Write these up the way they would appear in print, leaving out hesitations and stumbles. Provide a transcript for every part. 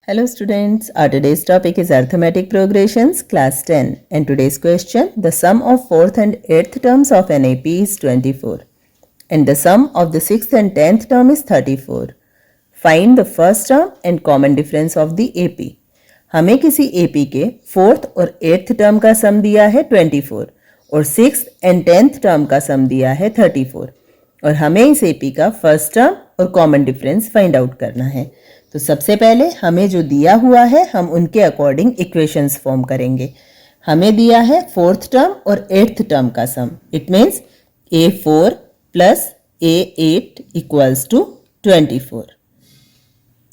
Hello students, our today's topic is arithmetic progressions, class 10, and today's question, the sum of 4th and 8th terms of an AP is 24 and the sum of the 6th and 10th term is 34. Find the first term and common difference of the AP. हमें किसी AP के 4th और 8th term का सम दिया है 24 और 6th and 10th term का सम दिया है 34 और हमें इस AP का फर्स्ट टर्म और कॉमन डिफरेंस फाइंड आउट करना है। तो सबसे पहले हमें जो दिया हुआ है हम उनके अकॉर्डिंग इक्वेशंस फॉर्म करेंगे। हमें दिया है 4th टर्म और 8th टर्म का sum, it means A4 plus A8 equals to 24।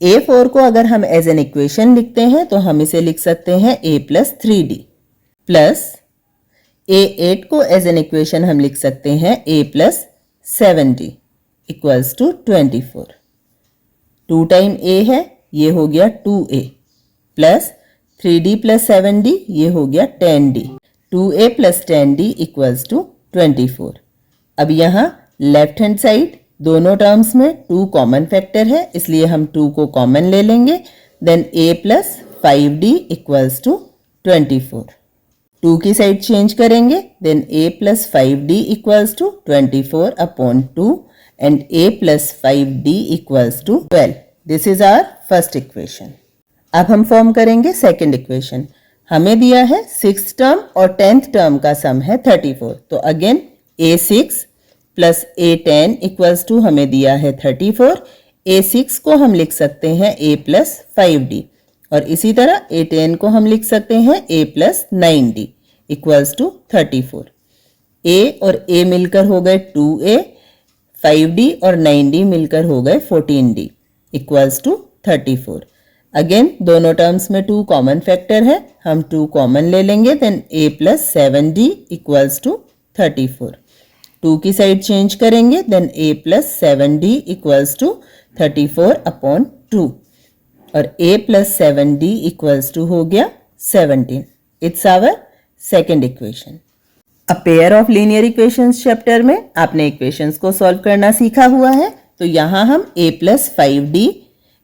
A4 को अगर हम एज एन इक्वेशन लिखते हैं तो हम इसे लिख सकते हैं A plus 3D plus A8 को एज एन इक्वेशन हम लिख सकते हैं A plus 7D equals to 24। 2 time A है, ये हो गया 2A plus 3D plus 7D, ये हो गया 10D। 2A plus 10D equals to 24। अब यहाँ लेफ्ट हैंड साइड दोनों टर्म्स में 2 कॉमन फैक्टर है, इसलिए हम 2 को कॉमन ले लेंगे। Then A plus 5D equals to 24। 2 की साइड चेंज करेंगे, then A plus 5D equals to 24 upon 2 and A plus 5D equals to 12. This is our first equation. अब हम फॉर्म करेंगे सेकेंड इक्वेशन। हमें दिया है 6th टर्म और 10th term का सम है 34। तो again A6 plus A10 equals to हमें दिया है 34। A6 को हम लिख सकते हैं A प्लस 5D और इसी तरह A10 को हम लिख सकते हैं A plus 9D equals to 34। A और A मिलकर हो गए 2A, 5D और 9D मिलकर हो गए 14D इक्वल्स टू 34। अगेन दोनों टर्म्स में 2 कॉमन फैक्टर है, हम 2 कॉमन ले लेंगे। Then A plus 7D equals to 34। 2 की साइड चेंज करेंगे, then A plus 7D equals to 34 upon 2 और A plus 7D equals to हो गया 17। It's our second equation. A pair of linear equations chapter में आपने equations को solve करना सीखा हुआ है। तो यहाँ हम A प्लस 5D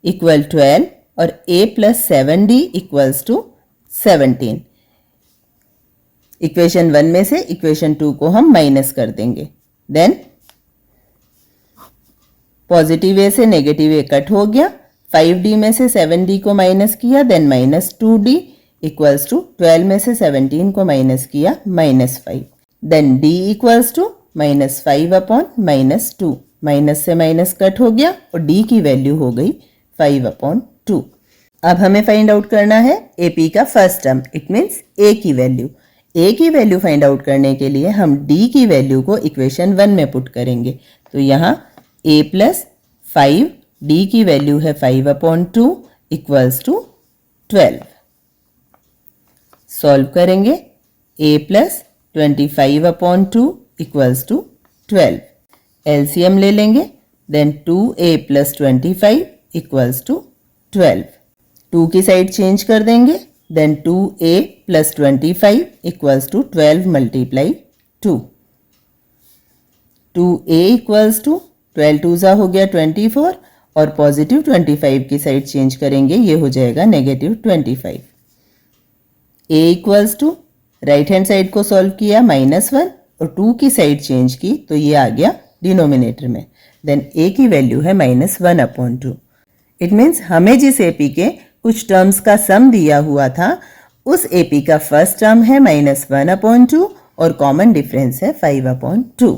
इक्वल 12 और A plus 7D equals to 17। Equation 1 में से इक्वेशन 2 को हम माइनस कर देंगे। देन पॉजिटिव A से नेगेटिव A कट हो गया, 5D में से 7D को माइनस किया, then minus 2D equals to 12 में से 17 को माइनस किया minus 5। Then D equals to minus 5 upon minus 2, minus से माइनस कट हो गया और D की वैल्यू हो गई 5 अपॉन 2। अब हमें फाइंड आउट करना है AP का first term, it means A की वैल्यू। A की वैल्यू फाइंड आउट करने के लिए हम D की वैल्यू को इक्वेशन 1 में पुट करेंगे। तो यहाँ A प्लस 5, D की वैल्यू है 5 अपॉन 2 इक्वल्स टू 12। सॉल्व करेंगे, A plus 25 upon 2 equals to 12। LCM ले लेंगे, then 2A plus 25 equals to 12। 2 की साइड चेंज कर देंगे, then 2A plus 25 equals to 12 multiply 2। 2A equals to 12 2 ज़ा हो गया 24 और पॉजिटिव 25 की साइड चेंज करेंगे, ये हो जाएगा negative 25। A equals to right hand side को सॉल्व किया -1 और 2 की साइड चेंज की तो ये आ गया डिनोमिनेटर में। देन A की वैल्यू है -1 अपॉन 2। इट मीन्स हमें जिस AP के कुछ टर्म्स का सम दिया हुआ था उस AP का फर्स्ट टर्म है -1 अपॉन 2 और कॉमन डिफरेंस है 5 अपॉन 2।